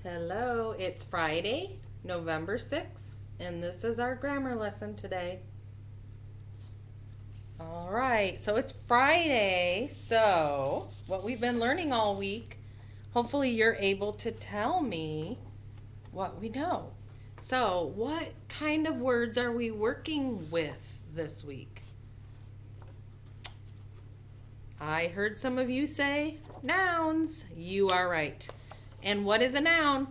Hello, it's Friday, November 6th, and this is our grammar lesson today. All right, so it's Friday, so what we've been learning all week, hopefully you're able to tell me what we know. So, what kind of words are we working with this week? I heard some of you say nouns. You are right. And what is a noun?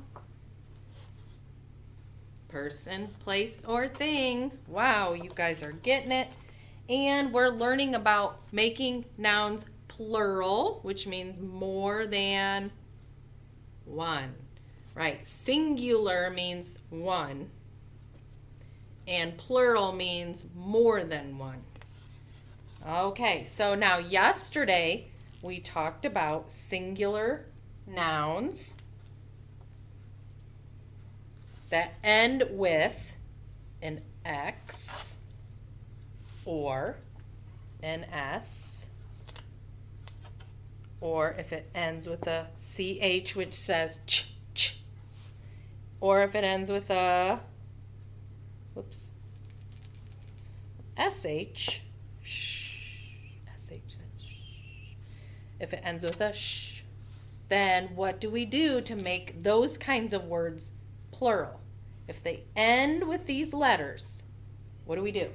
Person, place, or thing. Wow, you guys are getting it. And we're learning about making nouns plural, which means more than one. Right, singular means one, and plural means more than one. Okay, so now yesterday we talked about singular nouns that end with an X or an S, or if it ends with a CH, which says ch, ch, or if it ends with a, SH, if it ends with a sh, then what do we do to make those kinds of words plural? If they end with these letters, what do?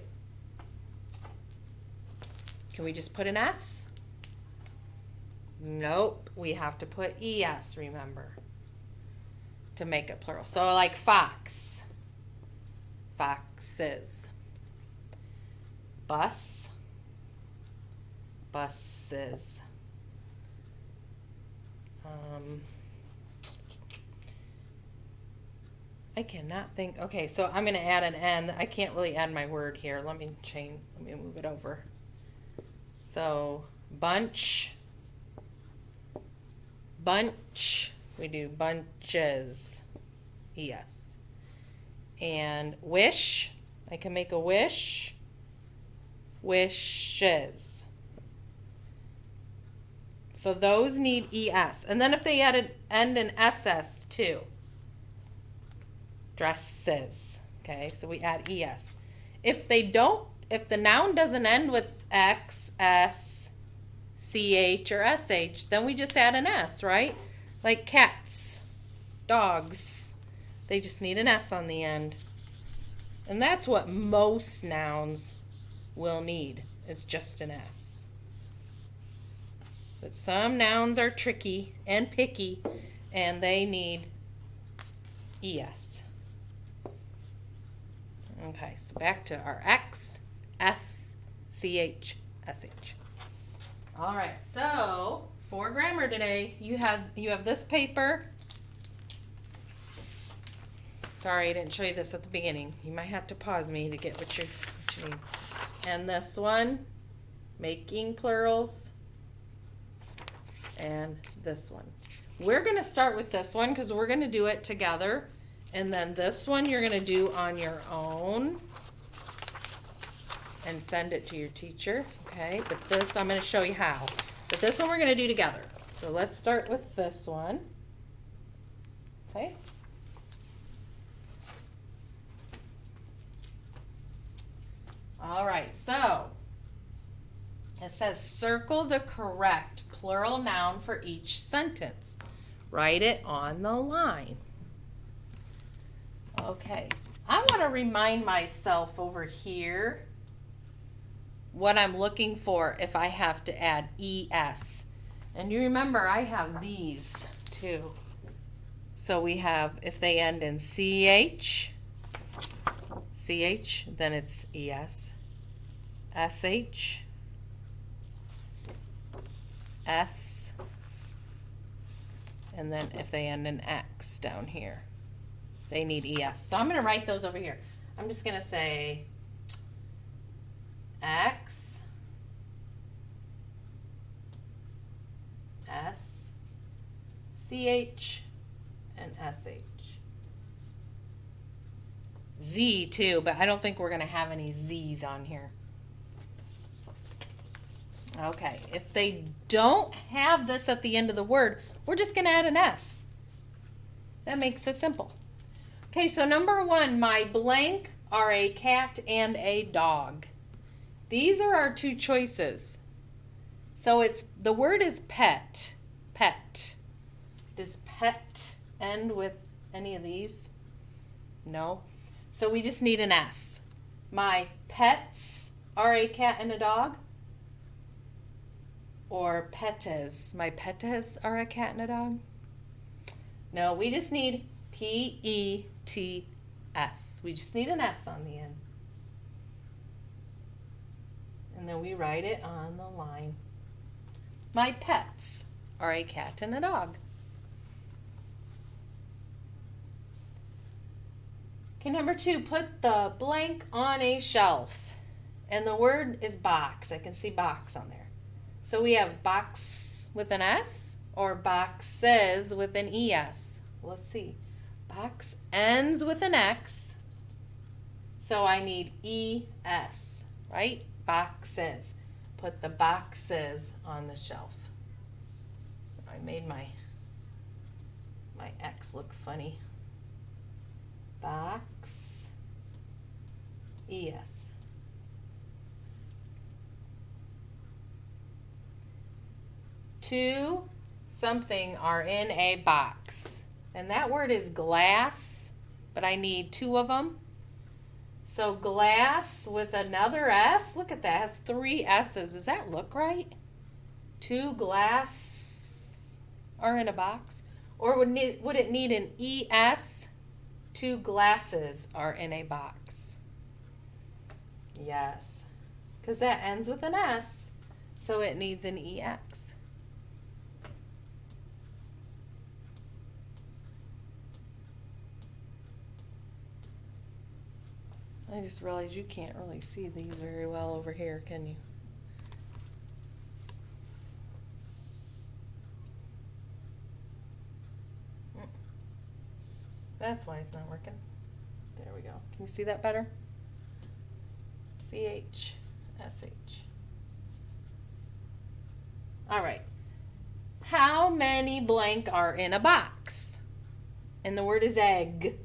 Can we just put an S? Nope, we have to put ES, remember, to make it plural. So like fox, foxes. Bus, buses. I cannot think. Okay, so I'm going to add an N. I can't really add my word here. Let me move it over. So bunch, bunch. We do bunches. ES. And wish. I can make a wish. Wishes. So those need ES. And then if they end in SS too. Dresses. Okay, so we add ES. If the noun doesn't end with X, S, CH, or SH, then we just add an S, right? Like cats, dogs. They just need an S on the end. And that's what most nouns will need, is just an S. But some nouns are tricky and picky, and they need ES. Okay, so back to our X, S, CH, SH. All right, so for grammar today, you have this paper. Sorry, I didn't show you this at the beginning. You might have to pause me to get what you need. And this one, making plurals. And this one. We're going to start with this one because we're going to do it together. And then this one you're going to do on your own and send it to your teacher. Okay, but this I'm going to show you how. But this one we're going to do together. So let's start with this one. Okay. All right, so it says circle the correct plural noun for each sentence. Write it on the line. Okay, I want to remind myself over here what I'm looking for if I have to add ES. And you remember I have these too. So we have, if they end in CH, then it's ES. SH, S, and then if they end in X down here, they need ES. So I'm going to write those over here. I'm just going to say X, S, CH, and SH. Z too, but I don't think we're going to have any Z's on here. Okay, if they don't have this at the end of the word, we're just going to add an S. That makes it simple. Okay, so number 1, my blank are a cat and a dog. These are our two choices. So the word is pet. Pet. Does pet end with any of these? No. So we just need an S. My pets are a cat and a dog. Or petes. My petes are a cat and a dog. No, we just need P-E-T-S. We just need an S on the end. And then we write it on the line. My pets are a cat and a dog. Okay, number 2, put the blank on a shelf. And the word is box. I can see box on there. So we have box with an S or boxes with an ES. Let's see. Box ends with an X. So I need ES, right? Boxes. Put the boxes on the shelf. I made my X look funny. Box, ES. Two something are in a box. And that word is glass, but I need 2 of them. So glass with another S. Look at that. It has 3 S's. Does that look right? 2 glass are in a box. Or would it need an ES? 2 glasses are in a box. Yes. Because that ends with an S. So it needs an EX. I just realized you can't really see these very well over here, can you? That's why it's not working. There we go. Can you see that better? C-H-S-H. All right. How many blank are in a box? And the word is egg.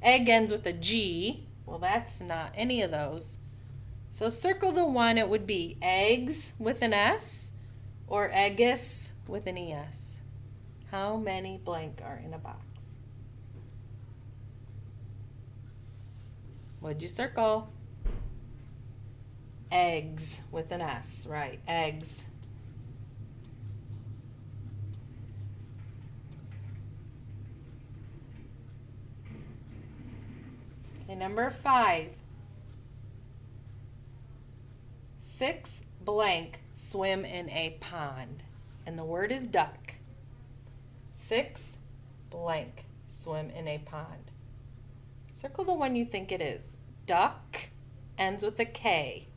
Egg ends with a G. Well, that's not any of those. So circle the one. It would be eggs with an S or eggus with an ES. How many blank are in a box? What'd you circle? Eggs with an S, right? Eggs. Okay, number 5. 6 blank swim in a pond. And the word is duck. 6 blank swim in a pond. Circle the one you think it is. Duck ends with a K.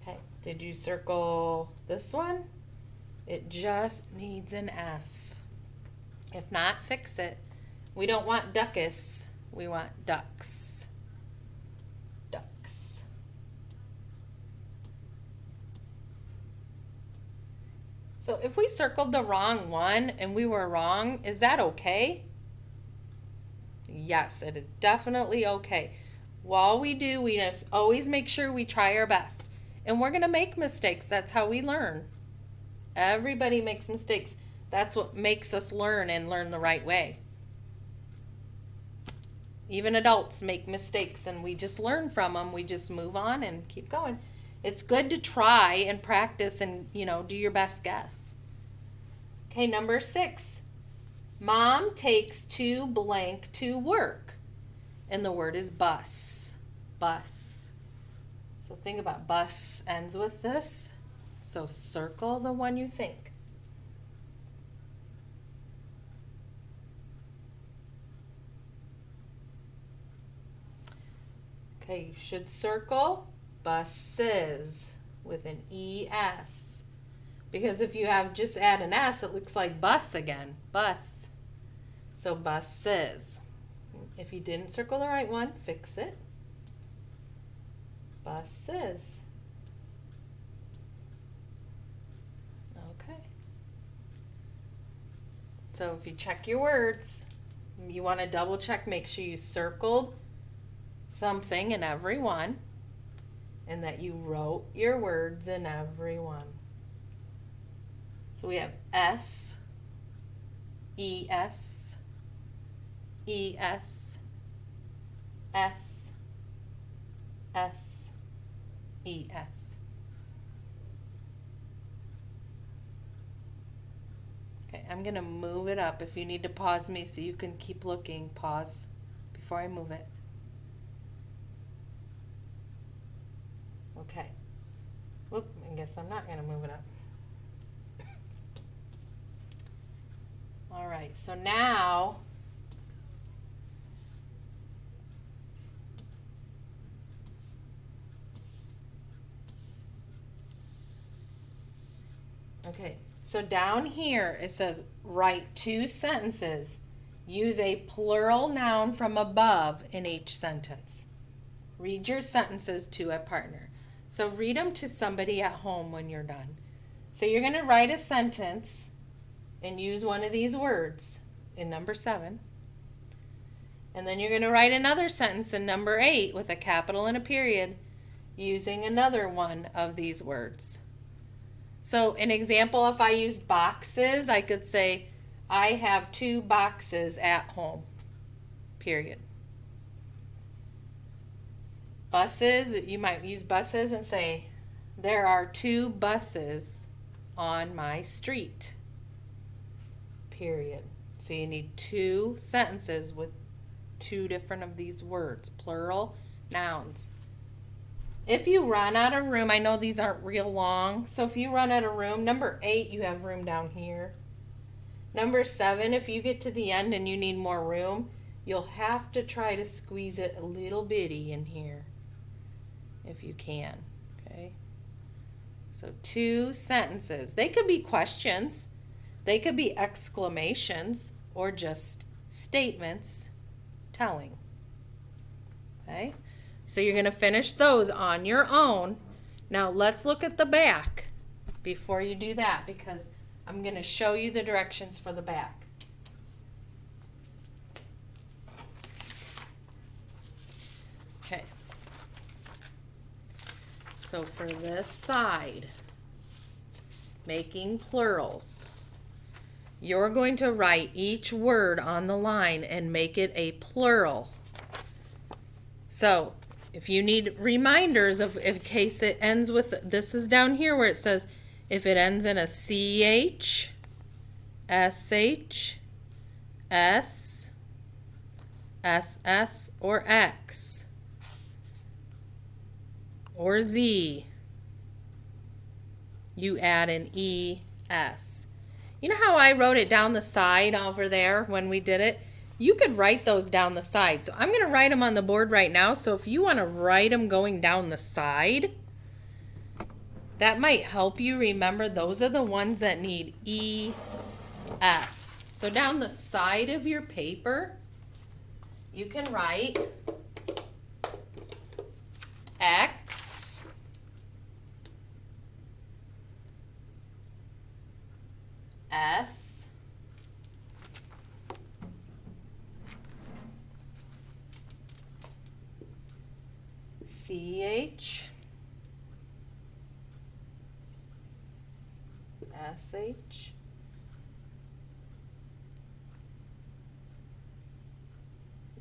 Okay, did you circle this one? It just needs an S. If not, fix it. We don't want duckus. We want ducks. Ducks. So if we circled the wrong one and we were wrong, is that okay? Yes, it is definitely okay. While we do, we just always make sure we try our best. And we're going to make mistakes. That's how we learn. Everybody makes mistakes. That's what makes us learn and learn the right way. Even adults make mistakes and we just learn from them. We just move on and keep going. It's good to try and practice and, do your best guess. Okay, number 6. Mom takes 2 blank to work. And the word is bus. Bus. So think about bus ends with this. So circle the one you think. Okay, you should circle buses with an ES. Because if you just add an S, it looks like bus again. Bus. So buses. If you didn't circle the right one, fix it. Buses. So if you check your words, you want to double check, make sure you circled something in every one and that you wrote your words in every one. So we have S, E-S, E-S, S, S, E-S. Okay, I'm going to move it up. If you need to pause me so you can keep looking, pause before I move it. Okay. Whoop, I guess I'm not going to move it up. All right, so now okay, so down here it says write 2 sentences. Use a plural noun from above in each sentence. Read your sentences to a partner. So read them to somebody at home when you're done. So you're going to write a sentence and use one of these words in number 7. And then you're going to write another sentence in number 8 with a capital and a period using another one of these words. So an example, if I used boxes, I could say, I have 2 boxes at home, period. Buses, you might use buses and say, there are 2 buses on my street, period. So you need 2 sentences with 2 different of these words, plural nouns. If you run out of room, I know these aren't real long, so if you run out of room, number 8, you have room down here. Number 7, if you get to the end and you need more room, you'll have to try to squeeze it a little bitty in here, if you can, okay? So 2 sentences. They could be questions, they could be exclamations, or just statements telling, okay? So you're going to finish those on your own. Now let's look at the back before you do that, because I'm going to show you the directions for the back. Okay. So for this side, making plurals, you're going to write each word on the line and make it a plural. So if you need reminders of in case it ends with, this is down here where it says, if it ends in a CH, SH, S, SS, or X, or Z, you add an ES. You know how I wrote it down the side over there when we did it? You could write those down the side. So I'm going to write them on the board right now. So if you want to write them going down the side, that might help you remember those are the ones that need ES. So down the side of your paper, you can write X, S, CH, SH,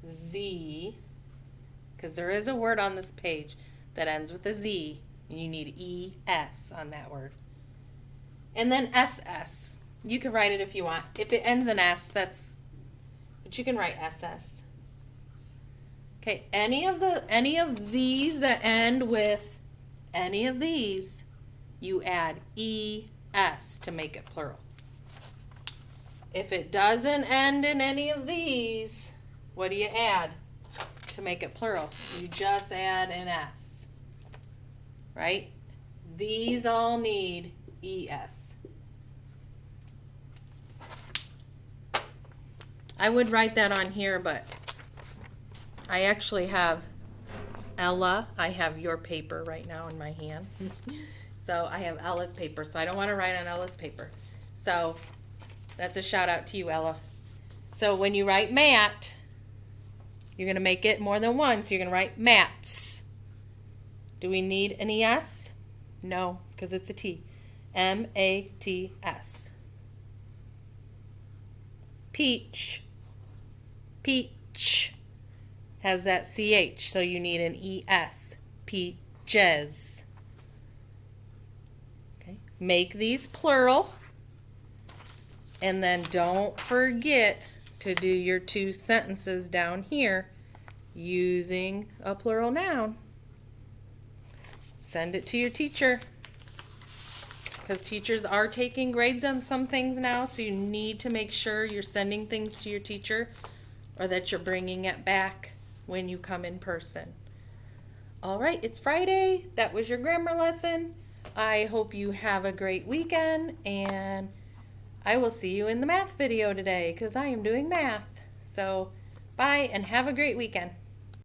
Z, because there is a word on this page that ends with a Z, and you need ES on that word. And then SS. You can write it if you want. If it ends in S, that's, but you can write SS. Okay, any of these that end with any of these, you add ES to make it plural. If it doesn't end in any of these, what do you add to make it plural? You just add an S, right? These all need ES. I would write that on here, but I actually have Ella. I have your paper right now in my hand. So I have Ella's paper, so I don't want to write on Ella's paper. So That's a shout out to you, Ella. So when you write Matt, you're going to make it more than one. So you're going to write Mats. Do we need an ES? No, because it's a T. M-A-T-S. Peach. Peach has that CH, so you need an ES. Peaches. Okay. Make these plural. And then don't forget to do your 2 sentences down here using a plural noun. Send it to your teacher, because teachers are taking grades on some things now, so you need to make sure you're sending things to your teacher or that you're bringing it back when you come in person. All right, it's Friday. That was your grammar lesson. I hope you have a great weekend, and I will see you in the math video today because I am doing math. So bye and have a great weekend.